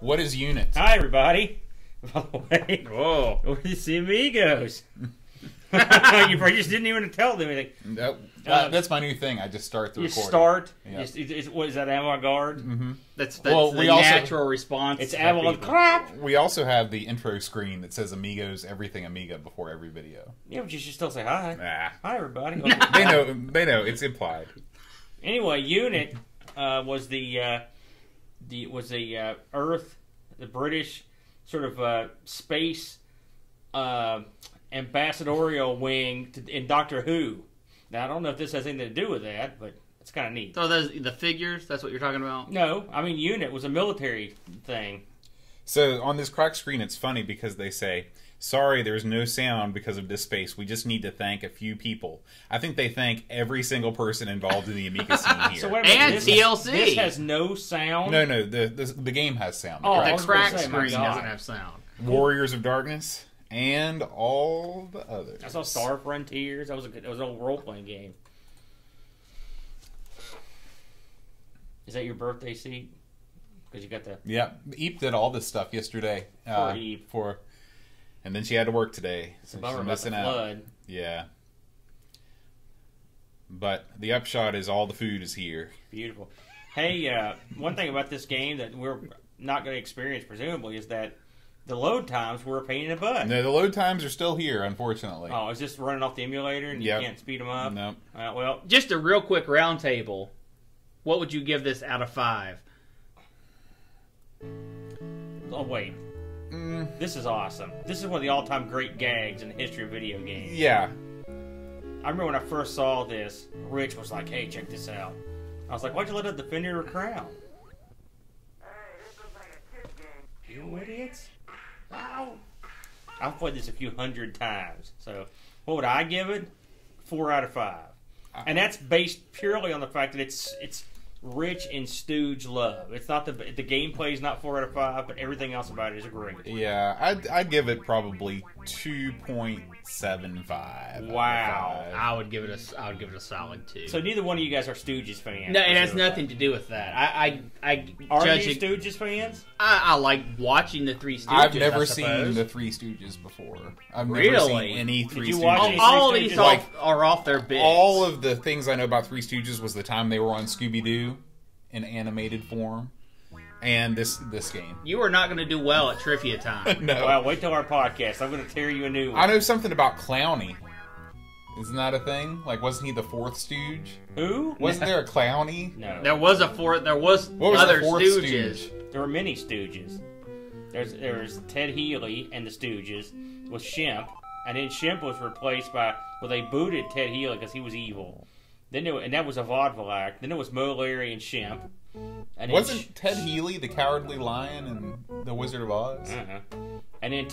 What is unit? Hi, everybody. By the way, Whoa. it's the Amigos. You just didn't even tell them anything. That's my new thing. I just start the You recording. start. Yep. What is that, avant-garde? Mm-hmm. That's Well, the we also- natural response. It's to avant people. crap. We also have the intro screen that says Amigos, everything Amiga before every video. Yeah, but you should still say hi. Nah. Hi, everybody. They know. They know. It's implied. Anyway, Unit was the Earth, the British sort of space ambassadorial wing in Doctor Who. Now, I don't know if this has anything to do with that, but it's kind of neat. So those the figures, that's what you're talking about? No, I mean Unit was a military thing. So on this cracked screen, it's funny because they say, "Sorry, there's no sound because of this space. We just need to thank a few people." I think they thank every single person involved in the Amiga scene here. So wait a minute, And this TLC. This has no sound. No, the game has sound. Oh, I The was gonna crack say, my screen God. doesn't have sound. Warriors of Darkness and all the others. I saw Star Frontiers. That was an old role playing game. Is that your birthday seat? Because you got the Yeah, Eep did all this stuff yesterday. Poor Eep. And then she had to work today. It's a So bummer she's about the missing out. flood. Yeah. But the upshot is all the food is here. Beautiful. Hey, one thing about this game that we're not going to experience, presumably, is that the load times were a pain in the butt. No, the load times are still here, unfortunately. Oh, it's just running off the emulator and you Yep. can't speed them up? No. Well, Just a real quick round table. What would you give this out of 5? oh wait. This is awesome. This is one of the all-time great gags in the history of video games. Yeah. I remember when I first saw this, Rich was like, "Hey, check this out." I was like, "Why'd you let it defend your crown?" Hey, this looks like a kid game. You idiots. Ow. I've played this a few hundred times. So, what would I give it? 4 out of 5. And that's based purely on the fact that it's rich in Stooge love. It's not the gameplay is not 4 out of 5, but everything else about it is great. Yeah, I'd give it probably 2.75. Wow. I would give it a solid 2. So neither one of you guys are Stooges fans. No, it has Sure. nothing to do with that. I Are judge you it. Stooges fans? I like watching the Three Stooges. I've never I seen suppose. the Three Stooges before. I've never Really? seen any Did Three you Stooges. watch any All Three these Stooges? are off their bits. All of the things I know about Three Stooges was the time they were on Scooby-Doo in animated form, and this game. You are not going to do well at trivia time. No. Well, wait till our podcast. I'm going to tear you a new one. I know something about Clowny. Isn't that a thing? Like, wasn't he the fourth Stooge? Who? Wasn't there a Clowny? No. There was What was other the fourth Stooges. Stooge? There were many Stooges. There's Ted Healy and the Stooges with Shemp, and then Shemp was replaced by they booted Ted Healy because he was evil. And that was a vaudeville act. Then there was Mo, Larry, and Shemp. And then Wasn't Ted Healy the Cowardly Lion in The Wizard of Oz? And then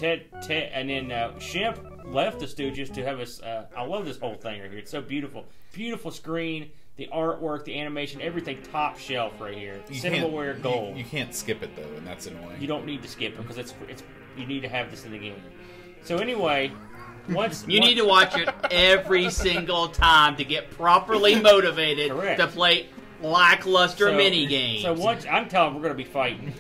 Shemp left the Stooges to have us. I love this whole thing right here. It's so beautiful, beautiful screen, the artwork, the animation, everything top shelf right here. Cinemaware gold. You can't skip it though, and that's annoying. You don't need to skip it because it's you need to have this in the game. So anyway, You need to watch it every single time to get properly motivated Correct. to play lackluster mini games. So once I'm telling we're going to be fighting.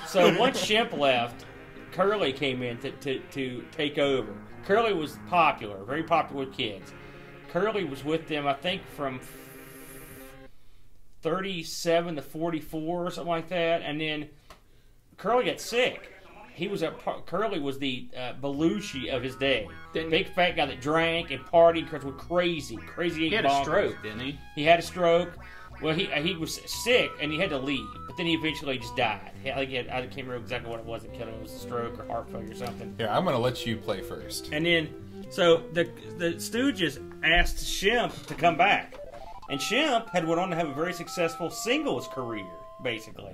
So once Shemp left, Curly came in to take over. Curly was popular, very popular with kids. Curly was with them, I think, from 37 to 44 or something like that, and then Curly got sick. Curly was the Belushi of his day. Big fat guy that drank and partied, was crazy. He had a stroke, didn't he? He had a stroke. Well, he was sick and he had to leave, but then he eventually just died. I can't remember exactly what it was that killed him. It was a stroke or heart failure or something. Here, I'm going to let you play first. And then, so the Stooges asked Shemp to come back, and Shemp had went on to have a very successful singles career, basically.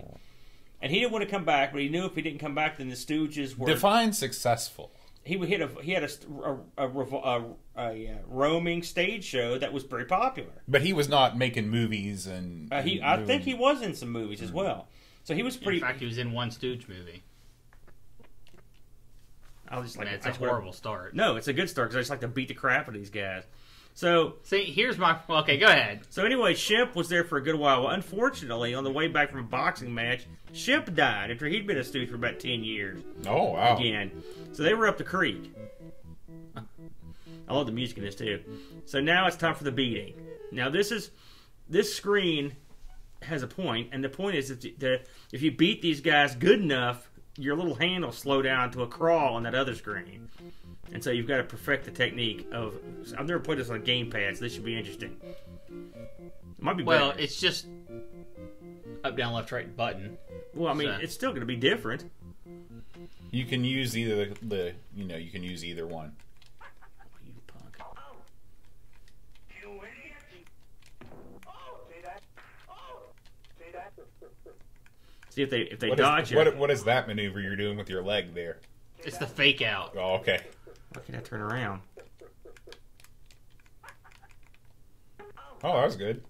And he didn't want to come back, but he knew if he didn't come back, then the Stooges were. Define successful. He had a roaming stage show that was very popular. But he was not making movies and. I think he was in some movies as well. So he was pretty. In fact, he was in one Stooge movie. I was just like, It's a horrible start. No, it's a good start because I just like to beat the crap out of these guys. So See, here's my... Okay, go ahead. So anyway, Shemp was there for a good while. Well, unfortunately, on the way back from a boxing match, Shemp died after he'd been a Stooge for about 10 years. Oh, wow. Again. So they were up the creek. I love the music in this, too. So now it's time for the beating. Now, this screen has a point, and the point is that if you beat these guys good enough, your little hand will slow down to a crawl on that other screen. And so you've got to perfect the technique of... I've never played this on a gamepad, so this should be interesting. It might be Well, better. it's just up, down, left, right button. Well, I mean, So- it's still going to be different. You can use either you can use either one. You punk. You idiot! Oh, see that? Oh, see that? See if they What dodge is, it. what is that maneuver you're doing with your leg there? It's the fake out. Oh, okay. Why can't I turn around? Oh, that was good.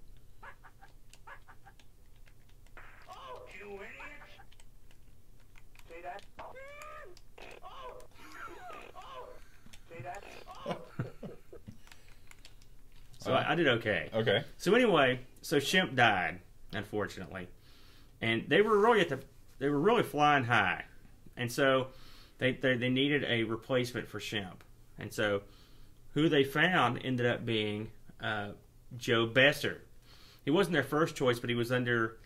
Oh, you idiot! See that? Oh, see that? Oh. So I did okay. Okay. So anyway, so Shemp died, unfortunately, and they were really flying high, and so they needed a replacement for Shemp, and so who they found ended up being Joe Besser. He wasn't their first choice, but he was under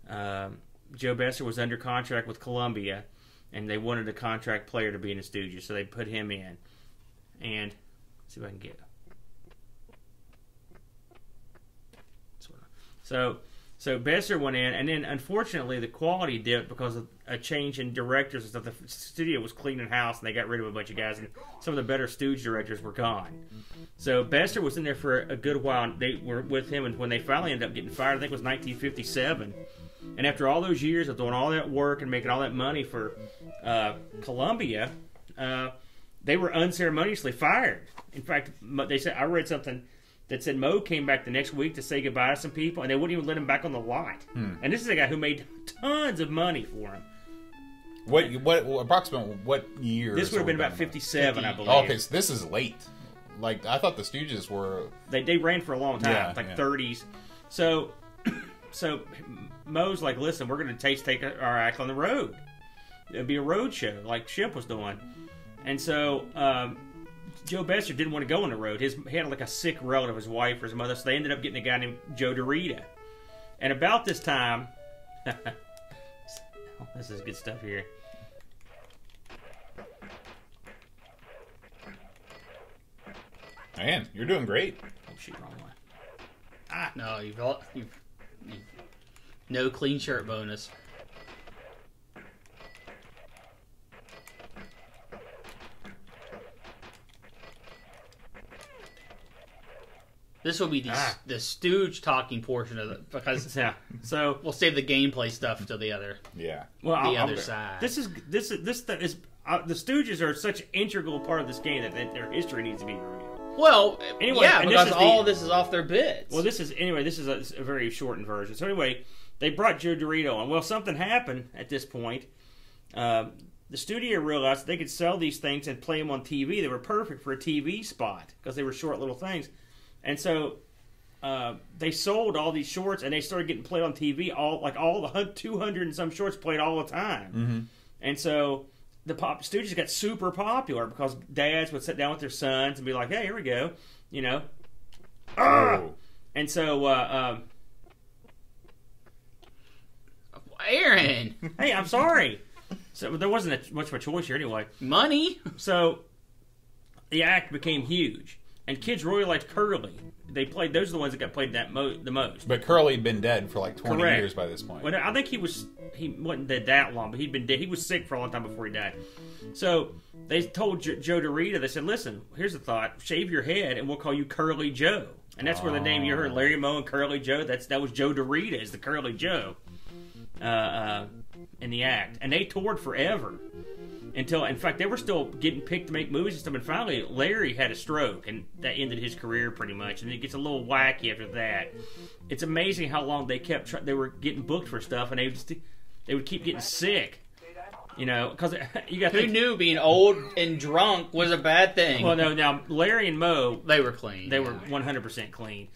Joe Besser was under contract with Columbia, and they wanted a contract player to be in the Stooges, so they put him in. And let's see if I can get. So Besser went in, and then unfortunately the quality dipped because of a change in directors and stuff. The studio was cleaning house, and they got rid of a bunch of guys, and some of the better Stooge directors were gone. So Besser was in there for a good while, and they were with him, and when they finally ended up getting fired, I think it was 1957. And after all those years of doing all that work and making all that money for Columbia, they were unceremoniously fired. In fact, they said, I read something that said Mo came back the next week to say goodbye to some people, and they wouldn't even let him back on the lot. And this is a guy who made tons of money for him. What approximately what year? This would have been about 57, I believe. Oh, okay, so this is late. Like I thought the Stooges were. They ran for a long time, Yeah, like yeah. 30s. So Mo's like, listen, we're going to take our act on the road. It'd be a road show, like Shemp was doing. And so Joe Besser didn't want to go on the road. He had like a sick relative, his wife or his mother, so they ended up getting a guy named Joe DeRita. And about this time, this is good stuff here. Man, you're doing great. Oh shit, wrong one. No, you've no clean shirt bonus. This will be the Stooge talking portion of it, because Yeah. So we'll save the gameplay stuff till the other Yeah. other side. This is the Stooges are such an integral part of this game that their history needs to be revealed. Well, Anyway, yeah, and this because is all this is off their bits. Well, this is a very shortened version. So anyway, they brought Joe DeRita on. Well, something happened at this point. The studio realized they could sell these things and play them on TV. They were perfect for a TV spot because they were short little things. And so they sold all these shorts, and they started getting played on TV. All the 200 and some shorts played all the time. Mm-hmm. And so the Stooges got super popular because dads would sit down with their sons and be like, "Hey, here we go," you know. Oh. And so, Aaron, hey, I'm sorry. So there wasn't much of a choice here anyway. money. So the act became huge, and kids really liked Curly. Those are the ones that got played the most. But Curly'd been dead for like 20 Correct. years by this point. Well, I think he wasn't dead that long, but he'd been dead. He was sick for a long time before he died. So they told Joe DeRita, they said, listen, here's the thought: shave your head, and we'll call you Curly Joe. And that's where the name you heard, Larry Moe and Curly Joe. That was Joe DeRita as the Curly Joe in the act, and they toured forever until, in fact, they were still getting picked to make movies and stuff. And finally, Larry had a stroke, and that ended his career pretty much. And it gets a little wacky after that. It's amazing how long they were getting booked for stuff, and they would keep getting sick. You know, because you got Who knew being old and drunk was a bad thing? Well, no, now Larry and Moe, they were clean. they were 100% clean.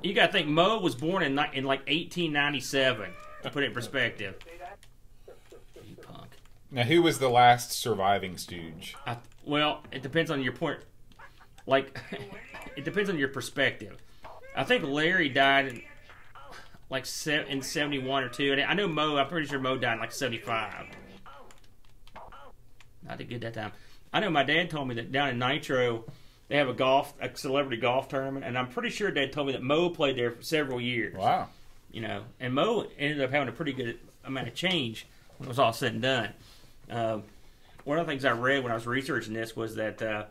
You got to think Moe was born in like 1897. To put it in perspective. You punk. Now, who was the last surviving Stooge? Well, it depends on your point. Like, it depends on your perspective. I think Larry died in, like in 71 or 2. And I know Moe, I'm pretty sure Moe died in like 75. I did good that time. I know my dad told me that down in Nitro, they have a celebrity golf tournament, and I'm pretty sure Dad told me that Moe played there for several years. Wow. You know, and Moe ended up having a pretty good amount of change when it was all said and done. One of the things I read when I was researching this was that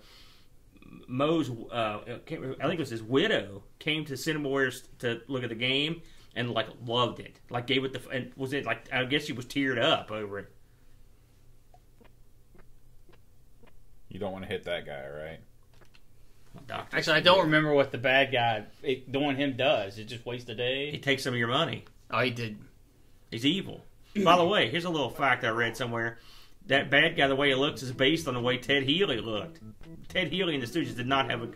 Moe's, I think it was his widow, came to Cinema Warriors to look at the game and like loved it, like gave it the, and was it like, I guess she was teared up over it. You don't want to hit that guy, right? Doctor. Actually, I don't remember what the bad guy doing him does. It just wastes a day. He takes some of your money. Oh, he did. He's evil. By the way, here's a little fact I read somewhere. That bad guy, the way he looks, is based on the way Ted Healy looked. Ted Healy and the Stooges did not have a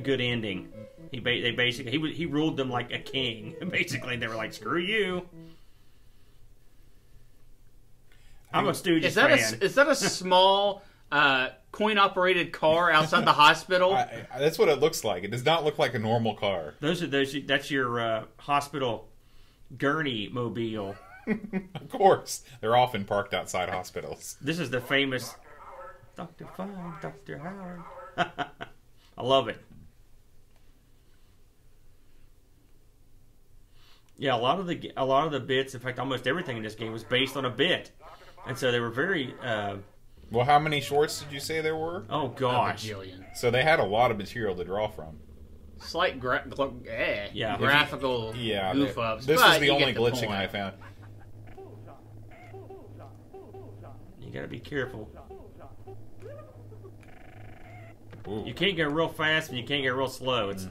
good ending. He ruled them like a king. Basically, they were like, "Screw you." I'm a Stooges fan. Is that a small coin-operated car outside the hospital? That's what it looks like. It does not look like a normal car. That's your hospital gurney mobile. Of course. They're often parked outside hospitals. This is the famous Dr. Fine, Dr. Howard. I love it. Yeah, a lot of the bits, in fact, almost everything in this game was based on a bit, and so they were very. Well, how many shorts did you say there were? Oh gosh, A bajillion. So they had a lot of material to draw from. Slight graphical Yeah, goof ups. This but is the you only get glitching point. I found. you got to be careful. Ooh. You can't go real fast and you can't go real slow. It's.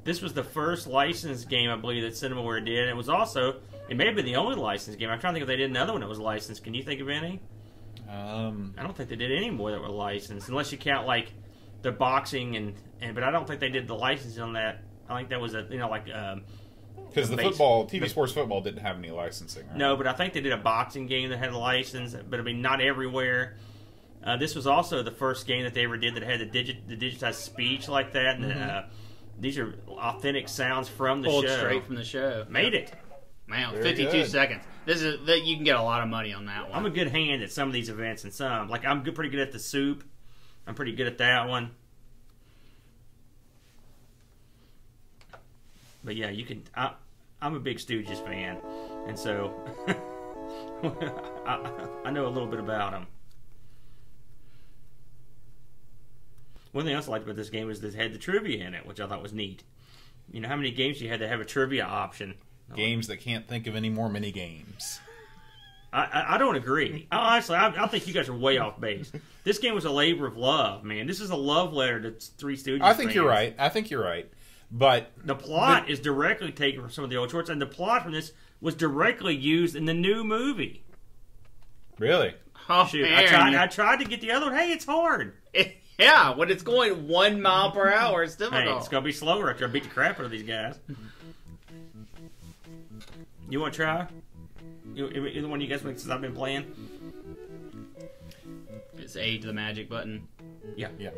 This was the first licensed game, I believe, that CinemaWare did. It was also, it may have been the only licensed game. I'm trying to think if they did another one that was licensed. Can you think of any? I don't think they did any more that were licensed, unless you count like the boxing but I don't think they did the licensing on that. I think that was because the TV sports football didn't have any licensing. Right? No, but I think they did a boxing game that had a license. But I mean, not everywhere. This was also the first game that they ever did that had the digitized speech like that. And, these are authentic sounds from the Pulled show. straight from the show. Made it. Man, Very 52 good. seconds. This is that you can get a lot of money on that one. I'm a good hand at some of these events, and some I'm pretty good at the soup. I'm pretty good at that one. But yeah, you can. I'm a big Stooges fan, and so I know a little bit about them. One thing else I liked about this game was that it had the trivia in it, which I thought was neat. You know how many games you had to have a trivia option? Games that can't think of any more mini games. I don't agree. Honestly, I think you guys are way off base. This game was a labor of love, man. This is a love letter to Three Stooges I think fans. you're right. But the plot is directly taken from some of the old shorts, and the plot from this was directly used in the new movie. Really? Oh, Shoot, man. I tried to get the other one. Hey, it's hard. Yeah, when it's going 1 mile per hour, it's difficult. Hey, it's going to be slower after I beat the crap out of these guys. You want to try? Either one of you guys, since I've been playing? It's A to the magic button. Yeah. Yeah.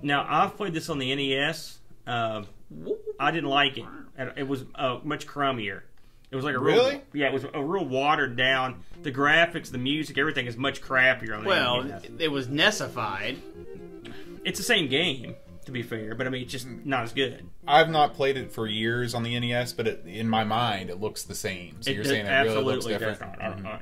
Now, I've played this on the NES. I didn't like it. It was much crummier. It was like a Really? it was a real watered down. The graphics, the music, everything is much crappier on the Well, NES. it was Nessified. It's the same game, to be fair, but I mean, it's just not as good. I've not played it for years on the NES, but in my mind, it looks the same. So you're saying it really looks different?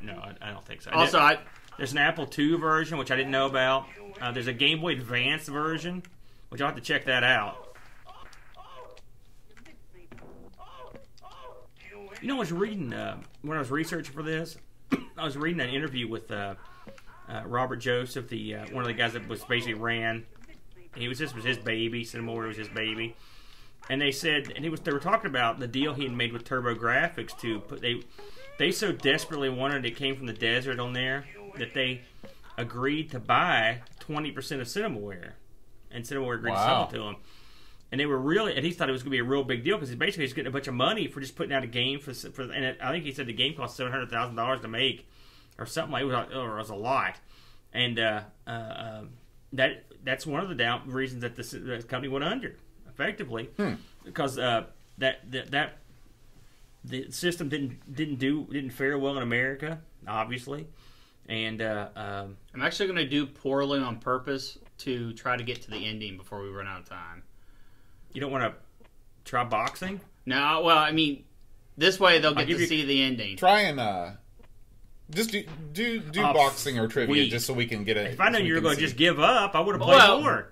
No, I don't think so. Also, there's an Apple II version, which I didn't know about. There's a Game Boy Advance version, which I'll have to check that out. You know, I was reading, when I was researching for this, I was reading an interview with Robert Joseph, one of the guys that was basically ran. This was his baby. Cinema Warrior was his baby. and they said, and they were talking about the deal he had made with TurboGrafx to put they so desperately wanted it came from the desert on there that they agreed to buy 20% of Cinemaware, and Cinemaware agreed to sell it to them. And they were really, and he thought it was going to be a real big deal because basically he's getting a bunch of money for just putting out a game and I think he said the game cost $700,000 to make, or something like it was a lot, and that's one of the reasons that the company went under effectively because the system didn't fare well in America, obviously, and I'm actually going to do poorly on purpose to try to get to the ending before we run out of time. You don't want to try boxing? No, well, I mean, this way they'll get to see the ending. Try and just do boxing or trivia just so we can get it. If I know you were going to just give up, I would have played more.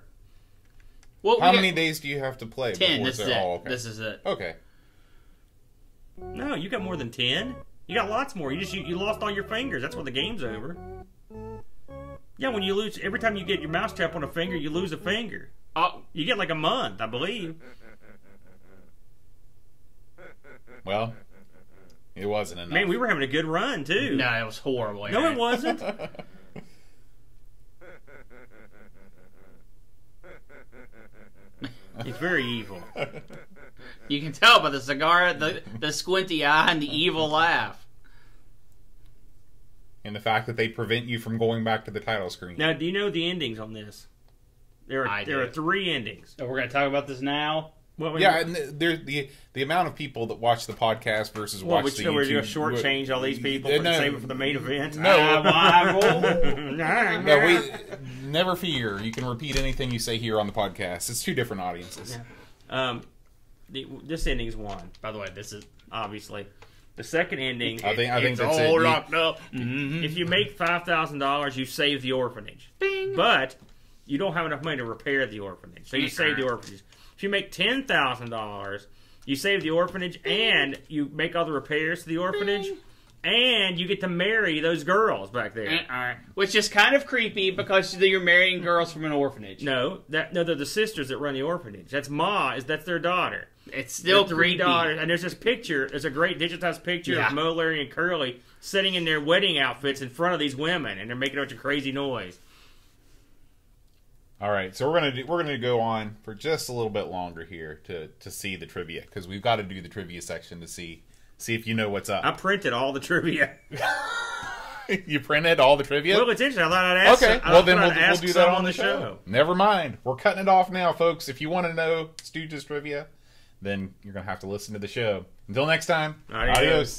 Well, how many days do you have to play? 10. This is it. Okay. This is it. Okay. No, you got more than 10. You got lots more. You lost all your fingers. That's when the game's over. Yeah, when you lose, every time you get your mouse trap on a finger, you lose a finger. You get like a month, I believe. Well, it wasn't enough. Man, we were having a good run, too. No, it was horrible. No, it wasn't. He's very evil. You can tell by the cigar, the squinty eye, and the evil laugh. And the fact that they prevent you from going back to the title screen. Now, do you know the endings on this? There are 3 endings. So we're going to talk about this now? Yeah, and the amount of people that watch the podcast versus watch the YouTube. We're going to shortchange all these people and save it for the main event. No, we never fear. You can repeat anything you say here on the podcast. It's 2 different audiences. Yeah. This ending's 1. By the way, this is obviously the second ending. I think that's all locked up. If you make $5,000, you save the orphanage. Bing. But you don't have enough money to repair the orphanage, so you save the orphanage. If you make $10,000, you save the orphanage and you make all the repairs to the orphanage, and you get to marry those girls back there. Which is kind of creepy because you're marrying girls from an orphanage. No, they're the sisters that run the orphanage. That's that's their daughter. It's still 3 creepy. daughters, and there's this picture. There's a great digitized picture of Mo, Larry, and Curly sitting in their wedding outfits in front of these women, and they're making a bunch of crazy noise. All right, so we're gonna go on for just a little bit longer here to see the trivia because we've got to do the trivia section to see if you know what's up. I printed all the trivia. You printed all the trivia? Well, it's interesting. I thought I'd ask. Okay, well then we'll do that on the show. Never mind. We're cutting it off now, folks. If you want to know Stooges trivia, then you're gonna have to listen to the show. Until next time, adios.